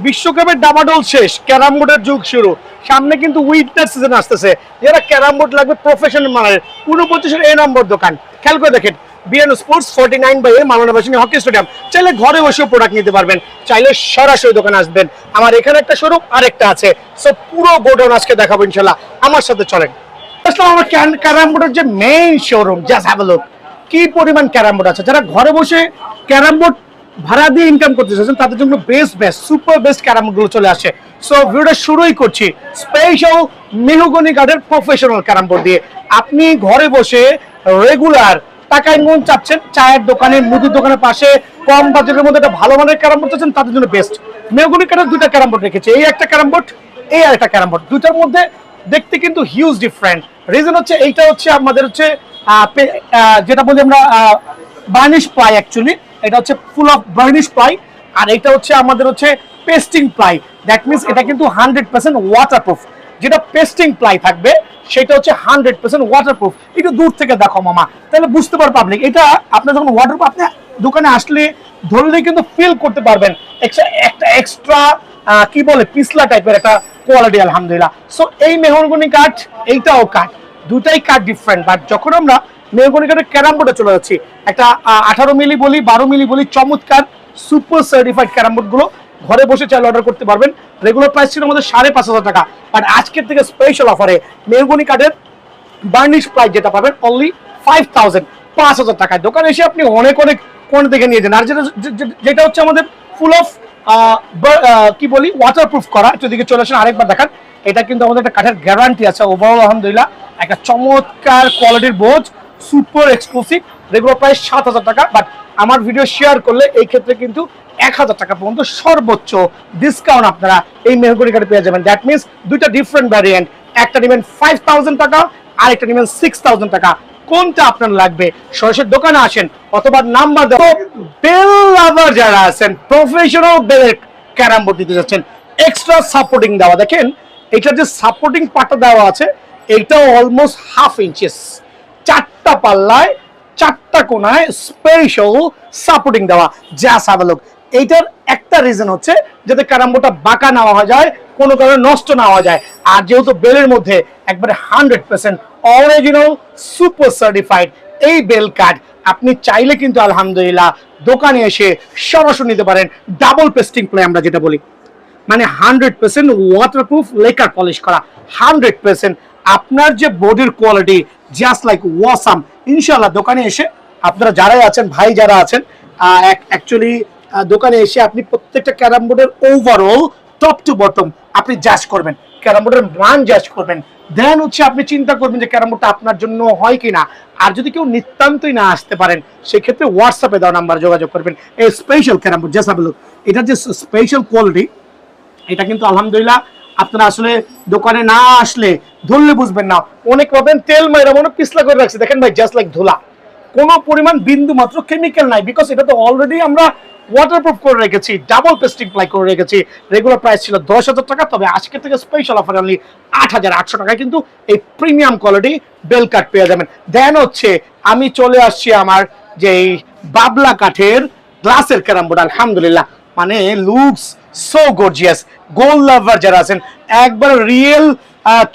বিশ্বকাপের ডামাডোল শেষ, ক্যারাম বোর্ডের যুগ শুরু। সামনে কিন্তু উইন্টার সিজন আসতেছে, যারা ক্যারাম বোর্ড লাগবে প্রফেশনাল মানের 49-এর এ নম্বর দোকান। খেয়াল করে দেখেন, বিএন স্পোর্টস 49/A মাওলানা ভাসানী হকি স্টেডিয়াম। চাইলে ঘরে বসেও প্রোডাক্ট নিতে পারবেন, চাইলে সরাসরি দোকানে আসবেন। আমার এখানে একটা শোরুম, আরেকটা আছে। সো পুরো গোডাউন আজকে দেখাবো ইনশাল্লাহ, আমার সাথে চলেন। আসলে আমার ক্যারাম বোর্ডের যে main showroom, just have a look. কি পরিমাণ ক্যারাম বোর্ড আছে, যারা ঘরে বসে ক্যারাম বোর্ড ভাড়া দিয়ে ইনকাম করতে চাচ্ছেন তাদের জন্য বেস্ট সুপার বেস্ট ক্যারাম বোর্ডগুলো চলে আসে। সো ভিডিওটা শুরুই করছি স্পেশাল মেহগনি কাঠের প্রফেশনাল ক্যারাম বোর্ড দিয়ে। আপনি ঘরে বসে রেগুলার টাকা ইনকাম চাচ্ছেন, চায়ের দোকানে, মুদির দোকানের পাশে কম বাজেটের মধ্যে একটা ভালো মানের ক্যারাম বোর্ড চাচ্ছেন, তাদের জন্য বেস্ট। মেহগনি কাঠের দুইটা ক্যারাম বোর্ড রেখেছে, এই একটা ক্যারাম বোর্ড, এই আরেকটা ক্যারাম বোর্ড। দুইটার মধ্যে দেখতে কিন্তু হিউজ ডিফারেন্ট। রিজন হচ্ছে এইটা হচ্ছে আমাদের হচ্ছে যেটা বলি আমরা বার্নিশ প্লাই, অ্যাকচুয়ালি এটা হচ্ছে ফুল অফ বার্নিশ প্লাই। আর এটা হচ্ছে আমাদের হচ্ছে পেস্টিং প্লাই। দ্যাট মিনস এটা কিন্তু 100% ওয়াটারপ্রুফ। যেটা পেস্টিং প্লাই থাকবে সেটা হচ্ছে 100% ওয়াটারপ্রুফ। একটু দূর থেকে দেখো মামা, তাহলে বুঝতে পারবে পাবলিক। এটা আপনার যখন ওয়াটারপ্রুফ, আপনি দোকানে আসলে ধরলে কিন্তু ফিল করতে পারবেন একটা এক্সট্রা কি বলে পিছলা টাইপের একটা কোয়ালিটি, আলহামদুলিল্লাহ। সো এই মেহগনি কাঠ, এইটাও কাঠ, দুটাই কাঠ ডিফারেন্ট। বাট যখন আমরা মেহগনি কাঠের ক্যারাম বোর্ডে চলে যাচ্ছি, একটা 18 মিলি বলি, 12 মিলি বলি, চমৎকার সুপার সার্টিফাইড ক্যারাম বোর্ড গুলো ঘরে বসে চাইলে অর্ডার করতে পারবেন। রেগুলার প্রাইস ছিল আমাদের 5,500 টাকা, বাট আজকের থেকে স্পেশাল অফারে মেহগনি কাঠের বার্নিশ প্রাইস যেটা পাবেন অনলি 5,000 টাকায়। দোকানে এসে আপনি অনেক কোন দেখে নিয়ে যান। আর যেটা হচ্ছে আমাদের ফুল অফ কি বলি ওয়াটারপ্রুফ করা, একটু দিকে চলে আসেন আরেকবার দেখান। এটা কিন্তু আমাদের একটা কাঠের গ্যারান্টি আছে ওভারঅল, আলহামদুলিল্লাহ। একটা চমৎকার কোয়ালিটির বোঝ, সুপার এক্সক্লুসিভ। রেগুলার প্রাইস 7,000 টাকা, বাট আমার ভিডিও শেয়ার করলে এই ক্ষেত্রে কিন্তু 1,000 টাকা পর্যন্ত সর্বোচ্চ ডিসকাউন্ট আপনারা এই মেহগনি কাঠে পেয়ে যাবেন। দ্যাট মিনস দুইটা ডিফারেন্ট ভ্যারিয়েন্ট, একটা নেবেন 5,000 টাকা, আরেকটা নেবেন 6,000 টাকা। কোনটা আপনার লাগবে সরাসরি দোকানে আসেন, অথবা নাম্বার দেবো। বেল লাভার যারা আছেন, প্রফেশনাল বেলের ক্যারাম বোর্ড দিতে যাচ্ছেন, এক্সট্রা সাপোর্টিং দেওয়া, দেখেন এটা যে সাপোর্টিং পার্টটা দেওয়া আছে, এইটাও অলমোস্ট 1/2 ইঞ্চেস, 4টা পাল্লায় 4টা কোনায় স্পেশাল সাপোর্টিং দেওয়া। Just have a look. এইটার একটা রিজন হচ্ছে যাতে ক্যারাম বোর্ডটা বাঁকা না হওয়া যায়, কোনো কারণে নষ্ট না হওয়া যায়। আর যেহেতু বেলের মধ্যে একবারে 100% অরিজিনাল সুপার সার্টিফাইড এই বেল কাঠ, আপনি চাইলে কিন্তু আলহামদুলিল্লাহ দোকানে এসে সরাসরি নিতে পারেন। ডাবল পেস্টিং প্লে আমরা যেটা বলি, মানে 100% ওয়াটারপ্রুফ, লেকার পলিশ করা 100%। আপনার যে বডির কোয়ালিটি জাস্ট লাইক ওয়াসাম। ইনশাআল্লাহ দোকানে এসে আপনারা যারাই আছেন, ভাই যারা আছেন, অ্যাকচুয়ালি দোকানে এসে আপনি প্রত্যেকটা ক্যারাম বোর্ডের ওভারঅল টপ টু বটম আপনি জাজ করবেন, ক্যারাম বোর্ডের মান জাজ করবেন। দেন হচ্ছে আপনি চিন্তা করবেন যে ক্যারাম বোর্ডটা আপনার জন্য হয় কিনা। আর যদি কেউ নিতান্তই না আসতে পারেন, সেক্ষেত্রে হোয়াটসঅ্যাপে দেওয়া নাম্বার যোগাযোগ করবেন। এই special carrom board just have a look. এটার যে স্পেশাল কোয়ালিটি, এটা কিন্তু আলহামদুলিল্লাহ আপনারা আসলে দোকানে না আসলে ধরলে বুঝবেন না। অনেক পাবেন তেল মাইরা মনে পিছলা করে রাখছে, দেখেন ভাই জাস্ট লাইক ধুলা, কোনো পরিমাণ বিন্দু মাত্র কেমিক্যাল নাই, বিকজ এটা তো অলরেডি আমরা ওয়াটারপ্রুফ করে রেখেছি, ডাবল পেস্টিং প্লাই করে রেখেছি। রেগুলার প্রাইস ছিল 10,000 টাকা, তবে আজকে থেকে স্পেশাল অফার অনলি 8,800 টাকায় কিন্তু এই প্রিমিয়াম কোয়ালিটি বেল কাঠ পেয়ে যাবেন। দেন হচ্ছে আমি চলে আসছি আমার যে বাবলা কাঠের গ্লাসের ক্যারাম বোর্ড, আলহামদুলিল্লাহ মানে লুকস সো গর্জিয়াস। গোল্ড লাভার যারা আছেন, একবার রিয়েল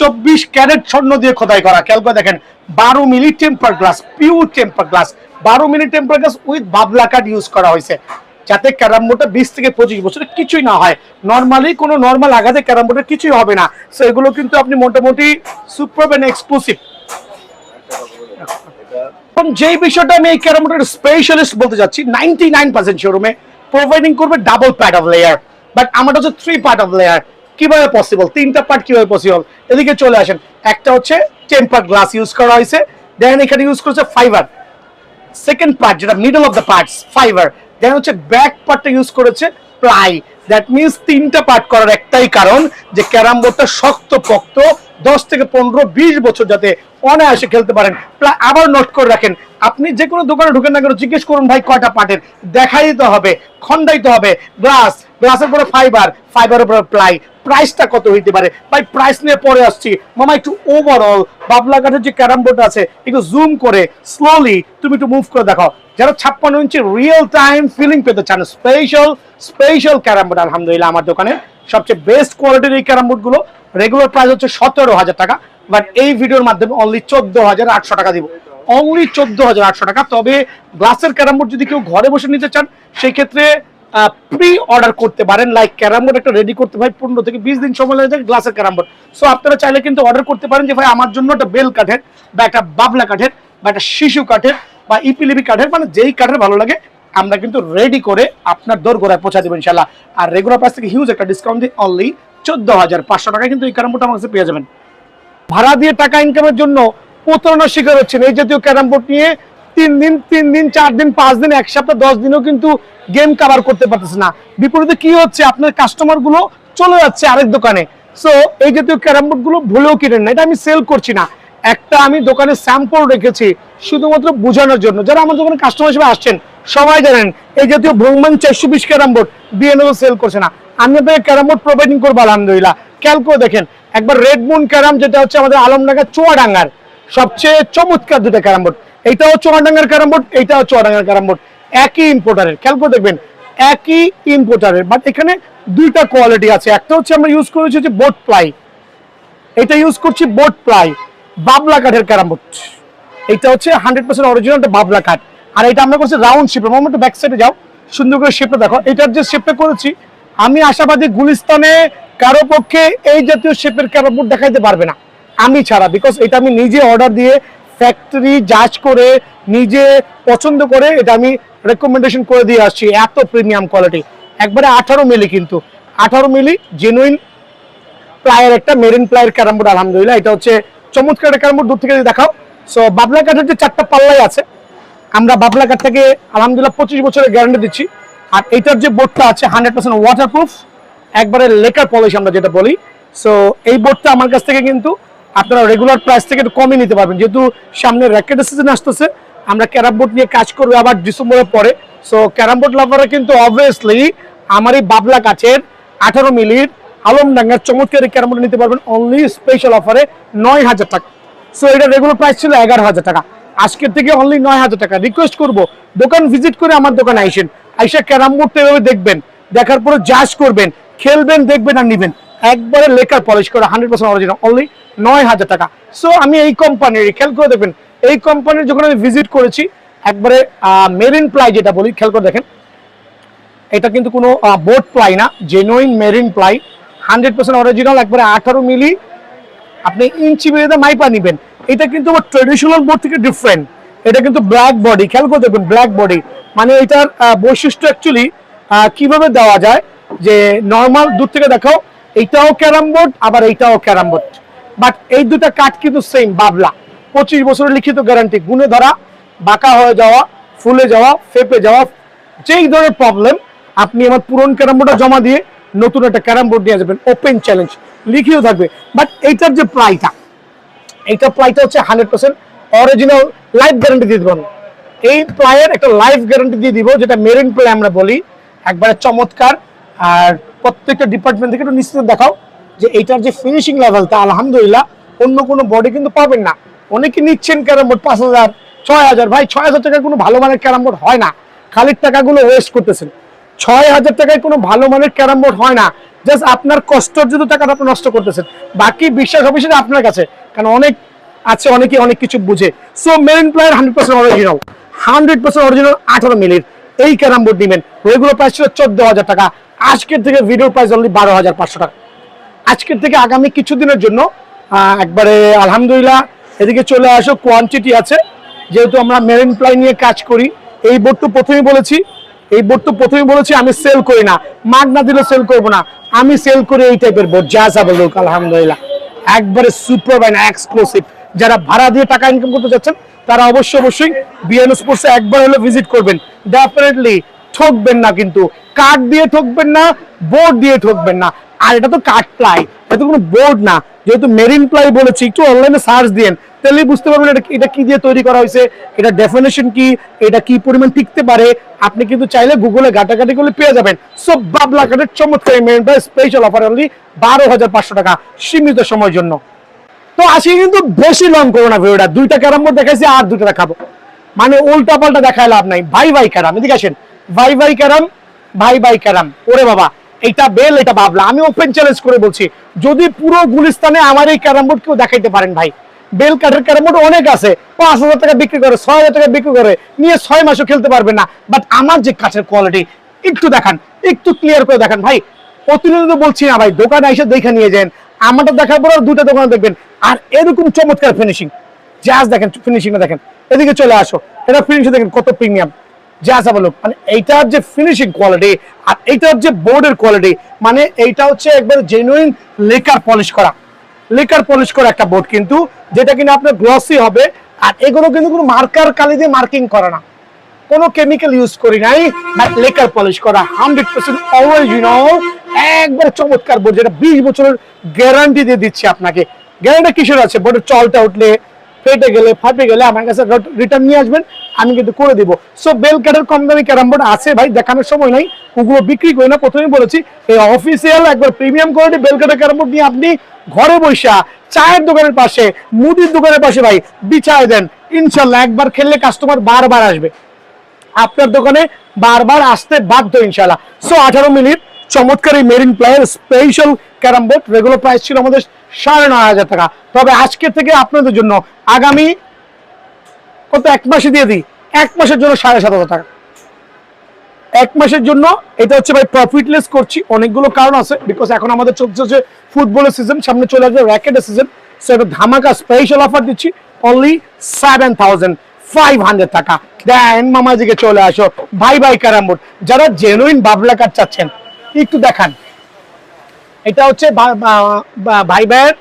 24 ক্যারেট স্বর্ণ দিয়ে খোদাই করা। খেয়াল করে দেখেন, 12 milli temper glass, pure temper glass, 12 milli temper glass with বাবলা কাঠ ইউজ করা হয়েছে, যাতে ক্যারাম বোর্ডটা 20 থেকে 25 বছরে কিছুই না হয়। নর্মালি কোনো নর্মাল আঘাতে ক্যারাম বোর্ডের কিছুই হবে না। সো এগুলো কিন্তু আপনি মোটামুটি সুপার এন্ড এক্সক্লুসিভ। এখন যেই বিষয়টা আমি এই ক্যারাম বোর্ডের স্পেশালিস্ট বলতে যাচ্ছি, 99% শোরুমে প্রোভাইডিং করবে double pad of layer, but আমারটা হচ্ছে 3 পার্ট অফ লেয়ার। কিভাবে পসিবল? 3টা পার্ট কিভাবে পসিবল? এদিকে চলে আসেন। একটা হচ্ছে টেম্পার গ্লাস ইউজ করা হয়েছে, দেন এখানে ইউজ করেছে ফাইবার। সেকেন্ড পার্ট যেটা middle of the parts, fibre. Then হচ্ছে ব্যাক পার্টটা ইউজ করেছে প্লাই। দ্যাট মিনস 3টা পার্ট করার একটাই কারণ যে ক্যারাম বোর্ডটা শক্ত পোক্ত, 10 থেকে 15-20 বছর যাতে অনায়াসে খেলতে পারেন। আবার নোট করে রাখেন, আপনি যে কোনো দোকানে ঢুকেন না কেন, জিজ্ঞেস করুন ভাই কয়টা পার্টের, দেখাই দিতে হবে, খন্ডাইতে হবে। গ্লাস গ্লাসের পরে ফাইবার, ফাইবারের উপরে প্লাই, প্রাইসটা কত হইতে পারে ভাই? প্রাইস নিয়ে পরে আসছি মামা। একটু ওভারঅল বাবলা কাঠের যে ক্যারাম বোর্ড আছে একটু জুম করে স্লোলি তুমি একটু মুভ করে দেখাও, যারা 56 ইঞ্চি রিয়েল টাইম ফিলিং পেতে চান, স্পেশাল ক্যারাম বোর্ড আলহামদুলিল্লাহ আমার দোকানে সবচেয়ে বেস্ট কোয়ালিটির এই ক্যারাম বোর্ড গুলো। রেগুলার প্রাইস হচ্ছে 17,000 টাকা, বাট এই ভিডিওর মাধ্যমে অনলি 14,800 টাকা দিব, অনলি 14,800 টাকা। তবে গ্লাসের ক্যারাম বোর্ড যদি কেউ ঘরে বসে নিতে চান সেই ক্ষেত্রে প্রি অর্ডার করতে পারেন। লাইক ক্যারাম বোর্ড একটা রেডি করতে ভাই 15 থেকে 20 দিন সময় লাগে গ্লাসের ক্যারাম বোর্ড। সো আপনারা চাইলে কিন্তু অর্ডার করতে পারেন যে ভাই আমার জন্য একটা বেল কাঠের বা একটা বাবলা কাঠের বা একটা শিশু কাঠের বা ইপিলিপি কাঠের, মানে যেই কাঠের ভালো লাগে আমরা কিন্তু রেডি করে আপনার দোরগোড়ায় পৌঁছা দেবো ইনশাল্লাহ। আর রেগুলার প্রাইস থেকে হিউজ একটা ডিসকাউন্ট দিয়ে অনলি 14,500 টাকায় কিন্তু এই ক্যারাম বোর্ড আমার কাছে পেয়ে যাবেন। ভাড়া দিয়ে টাকা ইনকামের জন্য প্রতারণার শিকার হচ্ছেন এই জাতীয় ক্যারাম বোর্ড নিয়ে। 3 দিন 4 দিন 5 দিন 1 সপ্তাহ 10 দিনও কিন্তু গেম কভার করতে পারতেছে না। বিপরীতে কি হচ্ছে, আপনার কাস্টমার গুলো চলে যাচ্ছে আরেক দোকানে। সো এই জাতীয় ক্যারাম বোর্ড গুলো ভুলেও কিনেন না, এটা আমি সেল করছি না, একটা আমি দোকানে স্যাম্পল রেখেছি শুধুমাত্র বোঝানোর জন্য। যারা আমার দোকানে কাস্টমার হিসেবে আসছেন সবাই জানেন এই জাতীয় ভ্রমণ 420 ক্যারাম বোর্ড বিএনও সেল করছে না, আমি আপনাকে ক্যারাম বোর্ড প্রোভাইডিং করবো আলহামদুলিল্লাহ। খেয়াল করে দেখেন একবার রেড মুন ক্যারাম, যেটা হচ্ছে আমাদের আলমডাঙ্গা চুয়াডাঙ্গার সবচেয়ে চমৎকার দুটো ক্যারাম বোর্ড, এইটাও চুয়াডাঙ্গার ক্যারাম বোর্ড, এইটাও চুয়াডাঙ্গার ক্যারাম বোর্ড, একই ইম্পোর্টারের। খেয়াল করে দেখবেন একই ইম্পোর্টারের, বাট এখানে দুইটা কোয়ালিটি আছে। একটা হচ্ছে আমরা ইউজ করেছি হচ্ছে বোট প্লাই, এটা ইউজ করছি বোট প্লাই বাবলা কাঠের ক্যারাম বোর্ড, এটা হচ্ছে 100% অরিজিনাল বাবলা কাঠ। আর এটা আমরা করছি রাউন্ড শেপে। মোমেন্ট ব্যাক সাইডে যাও, সুন্দর করে শেপটা দেখো। এটার যে শেপটা করেছি আমি আশাবাদী গুলিস্তানে কারো পক্ষে এই জাতীয় শেপের ক্যারাম বোর্ড দেখাইতে পারবে না আমি ছাড়া, বিকজ এটা আমি নিজে অর্ডার দিয়ে ফ্যাক্টরি জাজ করে নিজে পছন্দ করে এটা আমি রেকমেন্ডেশন করে দিয়ে আসছি। এত প্রিমিয়াম কোয়ালিটি, একবারে 18 মিলি, কিন্তু 18 মিলি জেনুইন প্লায়ের একটা মেরিন প্লায়ের ক্যারাম বোর্ড আলহামদুলিল্লাহ। এটা হচ্ছে চমৎকার একটা ক্যারাম বোর্ড, দূর থেকে দেখাও। সো বাবলা কাঠের যে 4টা পাল্লাই আছে, আমরা বাবলা কাঠ থেকে আলহামদুলিল্লাহ 25 বছরের গ্যারান্টি দিচ্ছি। আর এইটার যে বোর্ডটা আছে 100% ওয়াটারপ্রুফ, একবারে লেকার পলিশ আমরা যেটা বলি। সো এই বোর্ডটা আমার কাছ থেকে কিন্তু আপনারা রেগুলার প্রাইস থেকে একটু কমই নিতে পারবেন, যেহেতু সামনে র্যাকেট সিজন আসতেছে, আমরা ক্যারাম বোর্ড নিয়ে কাজ করবো আবার ডিসেম্বরের পরে। সো ক্যারাম বোর্ড লাভাররা কিন্তু অবভিয়াসলি আমার এই বাবলা কাঠের 18 মিলির আলমডাঙ্গার চমৎকার এই ক্যারাম বোর্ড নিতে পারবেন অনলি স্পেশাল অফারে 9,000 টাকা। সো এটা রেগুলার প্রাইস ছিল 11,000 টাকা, আজকের থেকে অনলি 9,000 টাকা। রিকোয়েস্ট করবো দোকান ভিজিট করে আমার দোকানে আইসেন, আইসা ক্যারাম বোর্ডটা এভাবে দেখবেন, দেখার পরে জাজ করবেন, খেলবেন, দেখবেন আর নিবেন, একবারে লেকার পলিশ করে 100% অরিজিনাল অনলি 9,000 টাকা। সো আমি এই কোম্পানির, খেয়াল করে দেখবেন এই কোম্পানির যখন আমি ভিজিট করেছি একবারে মেরিন প্লাই যেটা বলি, খেয়াল করে দেখেন এটা কিন্তু কোনো বোট প্লাই না, জেনুইন মেরিন প্লাই 100% অরিজিনাল, একবারে 18 মিলি। আপনি ইঞ্চি বেরিয়ে মাইপা নিবেন। এটা কিন্তু ট্রেডিশনাল বোর্ড থেকে ডিফারেন্ট, এটা কিন্তু ব্ল্যাক বডি। খেয়াল করে দেখবেন ব্ল্যাক বডি, মানে এটার বৈশিষ্ট্য অ্যাকচুয়ালি কিভাবে দেওয়া যায় যে নর্মাল দূর থেকে দেখাও, এইটাও ক্যারাম বোর্ড আবার এইটাও ক্যারাম বোর্ড, বাট এই দুটা কাঠ কিন্তু সেম বাবলা। 25 বছরের লিখিত গ্যারান্টি, গুণে ধরা, বাঁকা হয়ে যাওয়া, ফুলে যাওয়া, ফেপে যাওয়া, যেই ধরনের প্রবলেম আপনি আমার পুরনো ক্যারাম বোর্ডটা জমা দিয়ে নতুন একটা ক্যারাম বোর্ড নিয়ে যাবেন, ওপেন চ্যালেঞ্জ লিখিও থাকবে। বাট এইটার যে প্লাইটা, এইটা প্লাইটা হচ্ছে 100% অরিজিনাল, লাইফ গ্যারান্টি দিয়ে দেবেন। এই প্লাইয়ের একটা লাইফ গ্যারান্টি দিয়ে দিব, যেটা মেরিন প্লাই আমরা বলি, একবারে চমৎকার। আর প্রত্যেকটা ডিপার্টমেন্ট থেকে একটু নিশ্চিত দেখাও যে এইটার যে ফিনিশিং লেভেলটা আলহামদুলিল্লাহ অন্য কোনো বডি কিন্তু পাবেন না। অনেকে নিচ্ছেন ক্যারাম বোর্ড 5,000 6,000, ভাই 6,000 টাকায় কোনো ভালো মানের ক্যারাম বোর্ড হয় না, খালির টাকাগুলো ওয়েস্ট করতেছেন। 6,000 টাকায় কোনো ভালো মানের ক্যারাম বোর্ড হয় না, জাস্ট আপনার কষ্টার্জিত টাকাটা আপনি নষ্ট করতেছেন। বাকি বিশ্বাস হবে সেটা আপনার কাছে, কারণ অনেক আছে অনেকে অনেক কিছু বুঝে। So marine plier 100% original, 100% original 18 মিলির এই ক্যারাম বোর্ড নেবেন। রেগুলার প্রাইস ছিল 14,000 টাকা, আজকের থেকে ভিডিওর প্রাইস অনলি 12,500 টাকা। আজকের থেকে আগামী কিছুদিনের জন্য একবারে আলহামদুলিল্লাহ এদিকে চলে আসো, কোয়ান্টিটি আছে, যেহেতু আমরা মেরিন প্লাই নিয়ে কাজ করি। এই বোর্ড তো প্রথমেই বলেছি আমি সেল করি না, মাগ না দিলে সেল করবো না, আমি সেল করি এই টাইপের বোর্ড, যা যাবে লোক আলহামদুলিল্লাহ একবারে সুপার বাইন এক্সক্লুসিভ। যারা ভাড়া দিয়ে টাকা ইনকাম করতে যাচ্ছেন তারা অবশ্যই বিএন স্পোর্টসে একবার হলে ভিজিট করবেন, ডেফিনেটলি ঠকবেন না, কিন্তু কাঠ দিয়ে ঠকবেন না, বোর্ড দিয়ে ঠকবেন না। আর এটা তো কাঠ প্লাই, এটা তো কোনো বোর্ড না, যেহেতু মেরিন প্লাই বলেছি, একটু অনলাইনে সার্চ দিয়েন তাহলে বুঝতে পারবেন এটা কি দিয়ে তৈরি করা হয়েছে, এটা ডেফিনেশন কি, এটা কি পরিমাণ টিকতে পারে। আপনি কিন্তু চাইলে গুগলে ঘাটাঘাটি করলে পেয়ে যাবেন। সো বাবলা কাঠের চমৎকার স্পেশাল অফার অনলি 12,500 টাকা সীমিত সময়ের জন্য। তো আসি কিন্তু বেশি লং করো না ভিডিওটা, দুইটা ক্যারাম বোর্ড দেখাইছি আর দুইটা দেখাবো, মানে উল্টা পাল্টা দেখায় লাভ নাই। ভাই ভাই ক্যারাম, এদিকে আসেন, ভাই ভাই ক্যারাম, ভাই ভাই ক্যারাম। ওরে বাবা, এটা বেল, এটা বাবলা। আমি ওপেন চ্যালেঞ্জ করে বলছি, যদি পুরো গুলিস্তানে আমার এই ক্যারাম বোর্ড কেউ দেখাইতে পারেন ভাই, বেল কাঠের ক্যারাম বোর্ড অনেক আছে, 5,000 টাকা বিক্রি করে, 6,000 টাকা বিক্রি করে, নিয়ে 6 মাসও খেলতে পারবেন না। বাট আমার যে কাঠের কোয়ালিটি একটু দেখান, একটু ক্লিয়ার করে দেখান ভাই। প্রতিনিয়ত বলছি না ভাই, দোকানে এসে দেখে নিয়ে যান, আমারটা দেখার পর দুটো দোকানে দেখবেন। আর এরকম চমৎকার ফিনিশিং, জাস্ট দেখেন ফিনিশিংটা দেখেন, এদিকে চলে আসো, এটা ফিনিশিং দেখেন কত প্রিমিয়াম, জাস্ট বলো। মানে এইটার যে ফিনিশিং কোয়ালিটি আর এইটার যে বোর্ডের কোয়ালিটি, মানে এইটা হচ্ছে একবার জেনুইন লেকার পলিশ করা, লেকার পলিশ করা একটা বোর্ড কিন্তু, যেটা কিনা আপনার গ্লসি হবে। আর এগুলো কিন্তু কোনো মার্কার কালি দিয়ে মার্কিং করা না, কোনো কেমিক্যাল ইউজ করি নাই, বাট লেকার পলিশ করা 100% অরিজিনাল, একবার চমৎকার বোর্ড, যেটা 20 বছরের গ্যারান্টি দিয়ে দিচ্ছি আপনাকে। গ্যারান্টি কিসের আছে, বোর্ডের চলটা উঠলে, ফেটে গেলে, ফাটে গেলে আমার কাছে রিটার্ন নিয়ে আসবেন, আমি কিন্তু করে দিব। সো বেল কাঠের কম দামি ক্যারাম বোর্ড আছে ভাই, দেখানোর সময় নাই, ওগুলো বিক্রি করি না। প্রথমেই বলেছি, এই অফিসিয়াল একবার প্রিমিয়াম কোয়ালিটি বেল কাঠের ক্যারাম বোর্ড নিয়ে আপনি ঘরে বসা চায়ের দোকানের পাশে, মুদির দোকানের পাশে ভাই বিছায় দেন, ইনশাল্লাহ একবার খেললে কাস্টমার বারবার আসবে, আপনার দোকানে বারবার আসতে বাধ্য ইনশাআল্লাহ। সো 18 মিনিট চমৎকার এই marine player special carrom board, regular price ছিল আমাদের 9,500 টাকা। তবে আজকে থেকে আপনাদের জন্য আগামী কত, 1 মাসে দিয়ে দিই, 1 মাসের জন্য 7,500 টাকা, 1 মাসের জন্য। এটা হচ্ছে ভাই প্রফিটলেস করছি, অনেকগুলো কারণ আছে, বিকজ এখন আমাদের চলছে হচ্ছে ফুটবলের সিজন, সামনে চলে আসবে র্যাকেটের সিজন। সো এটা ধামাকা স্পেশাল অফার দিচ্ছি, অনলি 7,500 টাকা। দেন মামাজিকে চলে আসো, ভাই ভাই ক্যারাম বোর্ড, যারা জেনুইন বাবলা কাঠ চাচ্ছেন একটু দেখান। এটা হচ্ছে ভাই ভাইয়ের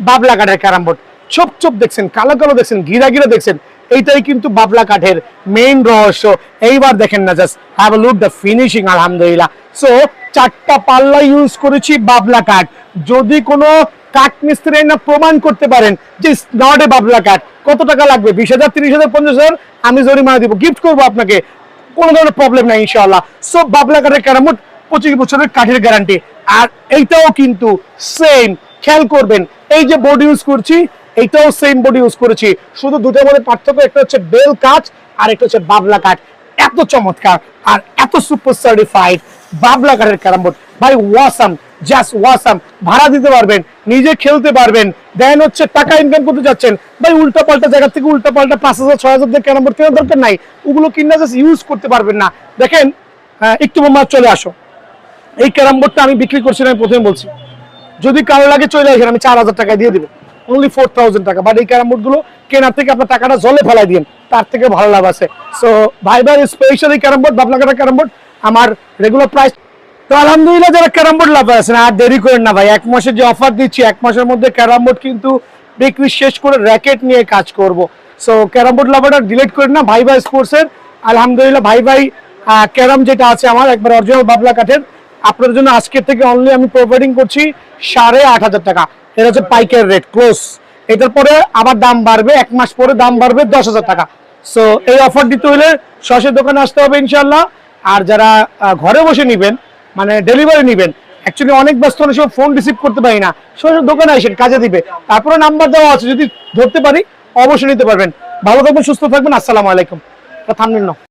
বাবলা কাঠের ক্যারাম বোর্ড, চোপ চোপ দেখছেন, কালো কালো দেখছেন, গিরা গিরা দেখছেন, এইটাই কিন্তু বাবলা কাঠের মেইন রহস্য। এইবার দেখেন না, just have a look the finishing, আলহামদুলিল্লাহ। সো 4টা পাল্লা ইউজ করেছি বাবলা কাঠ। যদি কোনো কাঠ মিস্ত্রি না প্রমাণ করতে পারেন যে নট এ বাবলা কাঠ, কত টাকা লাগবে? 20,000, 30,000, 50,000 আমি জরিমানা দিব, গিফট করবো আপনাকে, কোনো ধরনের প্রবলেম নাই ইনশাআল্লাহ। সো বাবলা কাঠের ক্যারাম বোর্ড 25 বছরের কাঠের গ্যারান্টি। আর এইটাও কিন্তু সেম, খেয়াল করবেন, এই যে বোর্ড ইউজ করছি এইটাও সেম বোর্ড ইউজ করেছি, শুধু দুটোর মধ্যে পার্থক্য, একটা হচ্ছে বেল কাঠ আর একটা হচ্ছে বাবলা কাঠ। এত চমৎকার আর এত সুপার সার্টিফাইড বাবলা কাঠের ক্যারাম বোর্ড ভাই, ওয়াসাম, জাস্ট ওয়াসাম। ভাড়া দিতে পারবেন, নিজে খেলতে পারবেন, দেন হচ্ছে টাকা ইনকাম করতে যাচ্ছেন ভাই, উল্টা পাল্টা জায়গা থেকে উল্টা পাল্টা 5,000, 6,000 দিয়ে ক্যারাম বোর্ড কেনার দরকার নাই, ওগুলো কিনা জাস্ট ইউজ করতে পারবেন না। দেখেন, একটু মামা চলে আসো, এই ক্যারাম বোর্ডটা আমি বিক্রি করছি না, আমি প্রথমে বলছি, যদি কারো লাগে চলে আসেন, আমি 4,000 টাকা দিয়ে দিব, অনলি 4,000 টাকা। বাট এই ক্যারাম বোর্ড গুলো কেনার থেকে আপনার টাকাটা জলে ফেলাই দিন, তার থেকে ভালো লাভ আছে। সো ভাই ভাই স্পেশাল এই ক্যারাম বোর্ড, বাবলা কাঠের ক্যারাম বোর্ড, আমার রেগুলার প্রাইস। তো আলহামদুলিল্লাহ, যারা ক্যারাম বোর্ড লাভ আছেন আর দেরি করেন না ভাই, 1 মাসের যে অফার দিচ্ছি, 1 মাসের মধ্যে ক্যারাম বোর্ড কিন্তু বিক্রি শেষ করে র্যাকেট নিয়ে কাজ করব। সো ক্যারাম বোর্ড লাভারটা ডিলিট করেন না, ভাই ভাই স্পোর্টসের আলহামদুলিল্লাহ ভাই ভাই ক্যারাম যেটা আছে আমার একবার অরিজিনাল বাবলা কাঠের, আপনাদের জন্য আজকের থেকে অনলি আমি প্রোভাইডিং করছি 8,500 টাকা। এটা হচ্ছে পাইকারি রেট ক্লোজ, এটার পরে আবার দাম বাড়বে, 1 মাস পরে দাম বাড়বে 10,000 টাকা। সো এই অফার দিতে হলে সরাসরি দোকানে আসতে হবে ইনশাল্লাহ। আর যারা ঘরে বসে নিবেন, মানে ডেলিভারি নিবেন, অ্যাকচুয়ালি অনেক ব্যস্ত, অনেক সময় ফোন রিসিভ করতে পারি না, সরাসরি দোকানে আসেন, কাজে দিবে, তারপরে নাম্বার দেওয়া আছে, যদি ধরতে পারি অবশ্যই নিতে পারবেন। ভালো থাকবেন, সুস্থ থাকবেন, আসসালামু আলাইকুম। থামনেল নাও।